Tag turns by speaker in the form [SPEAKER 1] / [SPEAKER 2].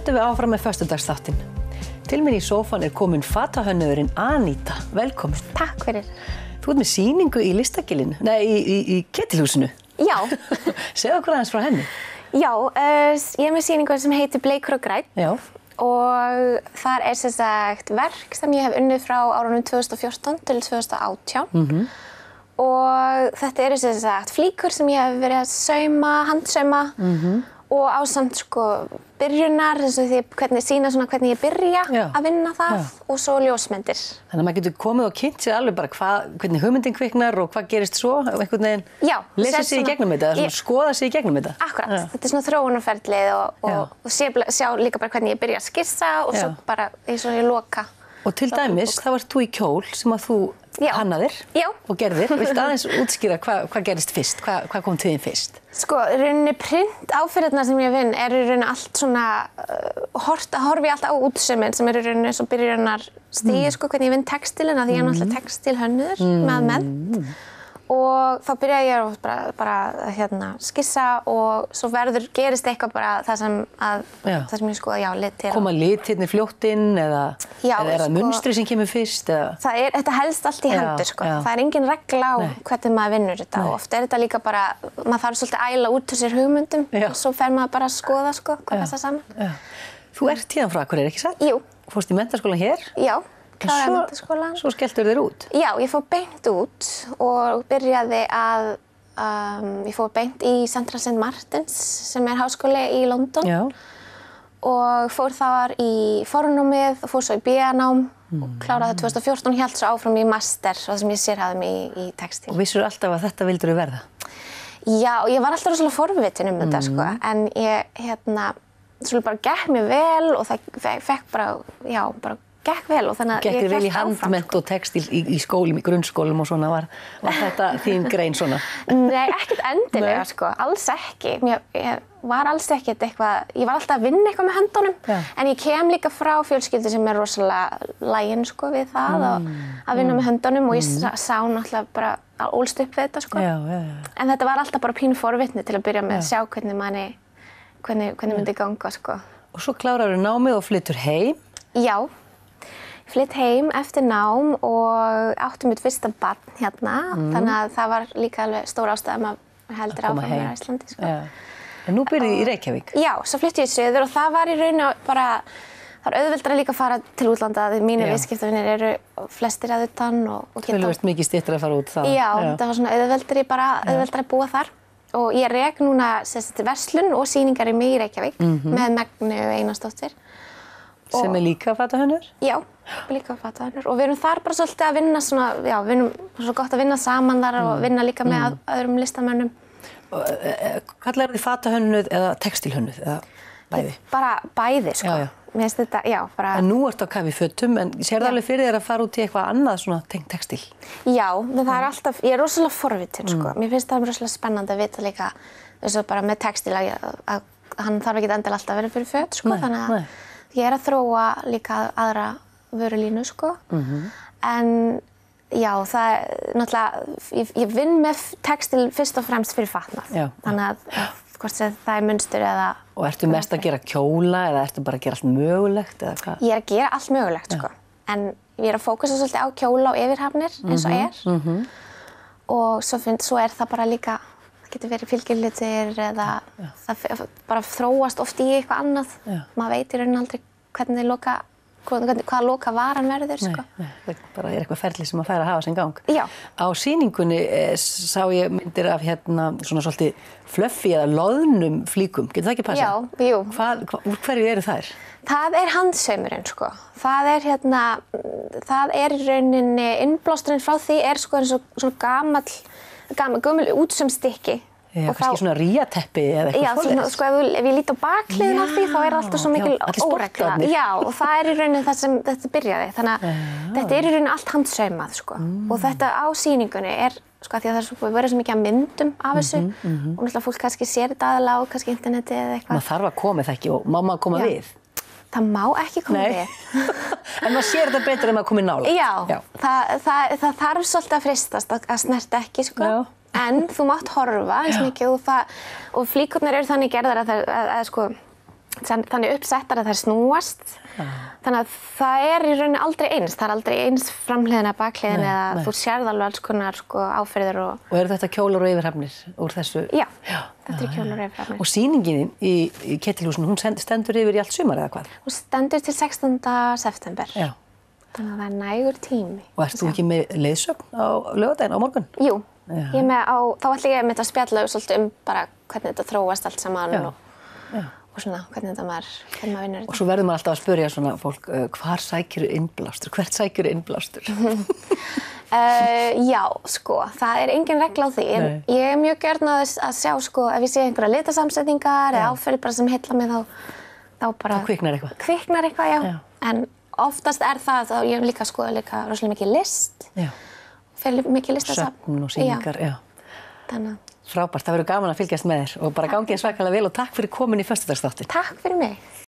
[SPEAKER 1] höldum við áfram með föstudagsþáttinn. Til mín í sófann komin fatahönnuðurinn Aníta. Velkomin.
[SPEAKER 2] Takk fyrir.
[SPEAKER 1] Þú ert með sýningu í Listagilinu, í Ketilhúsinu.
[SPEAKER 2] Já.
[SPEAKER 1] Segðu okkur aðeins frá henni.
[SPEAKER 2] Já, ég með sýningu sem heitir Bleikur og grænn.
[SPEAKER 1] Já.
[SPEAKER 2] Og þar sem sagt verk sem ég hef unnið frá árunum 2014 til 2018. Og þetta sem sagt flíkur sem ég hef verið að sauma, handsauma. Og ásamt byrjunar, hvernig ég byrja að vinna það og svo ljósmyndir.
[SPEAKER 1] Þannig að maður getur komið og kynnt sér alveg bara hvernig hugmyndin kviknar og hvað gerist svo, einhvern veginn lesa sig í gegnum þetta, eða skoða sig í gegnum þetta.
[SPEAKER 2] Akkurat, þetta svona þróunarferlið og sjá líka bara hvernig ég byrja að skissa og svo bara eins og ég loka. Og
[SPEAKER 1] til dæmis, þá ert þú í kjól sem að þú hannaðir og gerðir. Viltu aðeins útskýra hvað gerist fyrst? Hvað kom til þín fyrst?
[SPEAKER 2] Í rauninni print áferðirnar sem ég vinn í rauninni allt svona, horfi ég allt á útsauminn sem í rauninni eins og byrjunar stigi, hvernig ég vinn textilina því ég náttúrulega textilhönnuður með mennt. Og þá byrjaði ég bara að skissa og svo gerist eitthvað bara það sem ég skoða, lit til.
[SPEAKER 1] Koma litirnir fljótt inn eða er það munstri sem kemur fyrst?
[SPEAKER 2] Þetta helst allt í hendur, Það er engin regla á hvernig maður vinnur þetta og oft er þetta líka bara, maður þarf svolítið að æla út úr sér hugmyndum og svo fer maður bara að skoða, hvað passa saman.
[SPEAKER 1] Þú ert héðan frá Akureyri, ekki satt?
[SPEAKER 2] Jú.
[SPEAKER 1] Fórst í menntaskólann hér?
[SPEAKER 2] Já. Kláraði menntaskólann.
[SPEAKER 1] Svo skelltur þér út?
[SPEAKER 2] Já, ég fór beint út og byrjaði ég fór beint í Central St. Martins sem er háskóli í London.
[SPEAKER 1] Já.
[SPEAKER 2] Og fór þar í fornámið og fór svo í BA-nám og kláraði 2014 og hélt svo áfram í master þar sem ég sérhæfði mig í textíl.
[SPEAKER 1] Og vissirðu alltaf að þetta vildirðu verða?
[SPEAKER 2] Já, ég var alltaf rosalega forvitin þetta, en ég svolítið bara gekk mér vel og það fekk bara gekk vel og þannig að ég
[SPEAKER 1] gekk vel í handmennt og textíl í skólum, í grunnskólum og svona, var þetta þín grein svona?
[SPEAKER 2] Nei, ekkert endilega, alls ekki. Ég var alls ekkert eitthvað, ég var alltaf að vinna eitthvað með höndunum, en ég kem líka frá fjölskyldu sem er rosalega lagin við það að vinna með höndunum og ég sá náttúrulega bara ólst upp við þetta, En þetta var alltaf bara pínu forvitni til að byrja með að sjá hvernig myndi ganga,
[SPEAKER 1] Og svo kláraðu námið og flyttur heim?
[SPEAKER 2] Já. Flytt heim eftir nám og átti mitt fyrsta barn hérna, þannig að það var líka alveg stór ástæða maður heldur áfram með Íslandi.
[SPEAKER 1] En nú byrjuðu í Reykjavík?
[SPEAKER 2] Já, svo flytti ég suður og það var í raun og bara, það var auðveldara líka að fara til útlanda því mínir viðskiptavinir eru flestir að utan og geta...
[SPEAKER 1] Töluvert mikið styttra að fara út þá?
[SPEAKER 2] Já, þetta var svona auðveldara að búa þar og ég rek núna verslun og sýningar í mig í Reykjavík með Megnu Einarsdóttur.
[SPEAKER 1] Sem er líka fatahönnur?
[SPEAKER 2] Já, líka fatahönnur og við erum þar bara svolítið að vinna svona, við erum svo gott að vinna saman þar og vinna líka með öðrum listamönnum.
[SPEAKER 1] Kallar þið fatahönnuð eða textílhönnuð eða bæði?
[SPEAKER 2] Bara bæði, Mér finnst þetta, bara...
[SPEAKER 1] En nú ertu á kafi í fötum, en sérðu alveg fyrir þér að fara út í eitthvað annað svona tengt textíl?
[SPEAKER 2] Já, en það er alltaf, ég er rosalega forvitin, Mér finnst það rosalega spennandi að vita líka, þess að bara með textíl að hann þarf ekki endilega alltaf að vera fyrir föt, þannig að ég er að þróa líka aðra vörulínu, En já, það er náttúrulega, ég vinn með textíl fyrst og fremst fyrir fatnað. Þannig að hvort sem það er munstur eða...
[SPEAKER 1] Og ertu mest að gera kjóla eða ertu bara að gera allt mögulegt eða hvað?
[SPEAKER 2] Ég er að gera allt mögulegt, En ég er að fókusa svolítið á kjóla og yfirhafnir eins og er. Og svo er það bara líka, það getur verið fylgilitir eða það bara þróast oft í eitthvað annað. Maður veit í rauninni aldrei hvaða loka varan verður,
[SPEAKER 1] Nei, bara er eitthvað ferli sem að færa að hafa sinn gang.
[SPEAKER 2] Já.
[SPEAKER 1] Á sýningunni sá ég myndir af svona svolítið fluffi eða loðnum flíkum, getur það ekki passað?
[SPEAKER 2] Já, jú.
[SPEAKER 1] Úr hverju eru þær?
[SPEAKER 2] Það er handsaumurinn, Það er í rauninni, innblásturinn frá því er eins og svona gömul útsaumstykki.
[SPEAKER 1] Já, kannski svona ríateppi eða eitthvað svoleiðis.
[SPEAKER 2] Já, ef ég lít á bakliðina af því, þá er alltaf svo mikil óregla. Já, og það er í rauninni það sem þetta byrjaði. Þannig að þetta er í rauninni allt handsaumað, Og þetta á sýningunni er, því að það verður svo mikið að myndum af þessu og náttúrulega fólk kannski sér þetta aðalega á kannski interneti eða eitthvað.
[SPEAKER 1] Maður þarf að koma það ekki og má maður koma við?
[SPEAKER 2] Það má ekki koma við.
[SPEAKER 1] En maður sér þetta betur en maður komið nálægt.
[SPEAKER 2] Já, það þarf svolítið að freistast að snerta ekki, En þú mátt horfa eins mikið og flíkurnar eru þannig gerðar að þannig uppsettar að þær snúast. Þannig að það í rauninni aldrei eins. Það aldrei eins framhliðin eða bakhliðin eða þú sérð alveg alls konar áferðir og...
[SPEAKER 1] Og eru þetta kjólar og yfirhafnir úr þessu?
[SPEAKER 2] Já, þetta kjólar og yfirhafnir.
[SPEAKER 1] Og sýningin í Ketilhúsinu, hún stendur yfir í allt sumar eða hvað?
[SPEAKER 2] Hún stendur til 16. september.
[SPEAKER 1] Já.
[SPEAKER 2] Þannig að það nægur tími.
[SPEAKER 1] Og ert þú ekki með leiðsögn á laugardaginn á morgun?
[SPEAKER 2] Jú, ég er með þá ætla ég að spjalla svolítið bara hvernig þetta þróast allt saman og svona hvernig maður vinnur þetta.
[SPEAKER 1] Og svo verður maður alltaf að spyrja svona fólk, hvar sækirðu innblástur? Hvert sækirðu innblástur?
[SPEAKER 2] Já, sko, það engin regla á því. Ég mjög gjörn að sjá, sko, ef ég sé einhverja litasamsetningar eða áferðir bara sem heilla mig þá bara...
[SPEAKER 1] Þá kviknar eitthvað.
[SPEAKER 2] Kviknar eitthvað, já. En oftast það að ég líka skoða rosalega mikið list. Já. Fyrir mikið listasafn.
[SPEAKER 1] Söfn og sýningar, já.
[SPEAKER 2] Þannig að...
[SPEAKER 1] Frábært, það verður gaman að fylgjast með þér og bara gangið svakalega vel og takk fyrir komin í föstudagsþáttinn.
[SPEAKER 2] Takk fyrir mig.